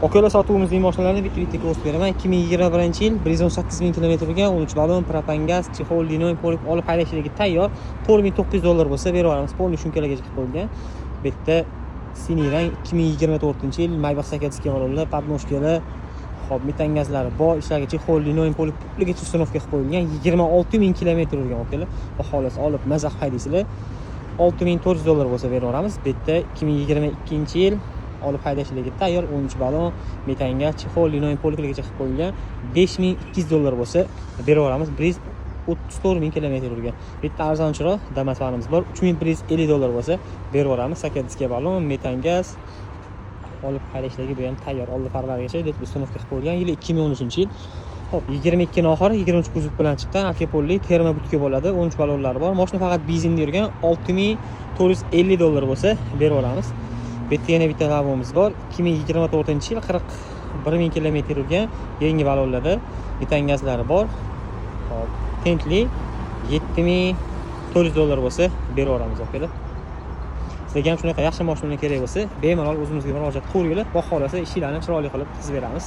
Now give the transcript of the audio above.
Okalar sotuvimizning mashinalarni bitta-bitta ko'rsatib beraman. 2021-yil 118 ming kilometrga 13 ballon propan gaz, chexol, linoy polib olib haydashga tayyor. $4900 bo'lsa berib yuboramiz. Polni shumkalarga chiqib qo'yilgan. Bu yerda siniy rang 2024-yil Maybach sakadskiy ballonlar, podnoshkalar, hop, metan gazlari bor, ishlarga chexol, linoy polib ko'pligicha uстановka qilib qo'yilgan. 26 ming kilometr yurgan okalar. Xolos olib mazah haydaysizlar. $6400 bo'lsa berib yuboramiz. Bu yerda 2022-yil olib haydashlarga tayyor 13 ballon, metan gaz, chexol, linoy polibgacha qilib qo'yilgan. $5200 bo'lsa berib yuboramiz. 34 ming kilometr yurgan. Bu yerda arzonchiroq Damas vanimiz bor. $3150 bo'lsa berib yuboramiz. Sakadskiy ballon, metan gaz olib haydashlarga bu ham tayyor. Oldi farlargacha deb uстановka qilib qo'yilgan. Yili 2013-yil. Hop, 22 ning oxiri 23 kuzov bilan chiqqan. Alkopolli terma butka bo'ladi. 13 ballonlari bor. Mashina faqat benzinda yurgan. $6450 bo'lsa berib yuboramiz. Bu yerda yana bitta lavomimiz bor. 2024-yil 41 ming kilometr yurgan. Yangi ballonlarda metan gazlari bor. Hop, Tentli $7400 bo'lsa berib yuboramiz akalar. Sizlarga ham shunaqa yaxshi mashina kerak bo'lsa, bemalol o'zimizga murojaat qilaveringlar. Baholasa ishlarni chiroyli qilib tuzib beramiz.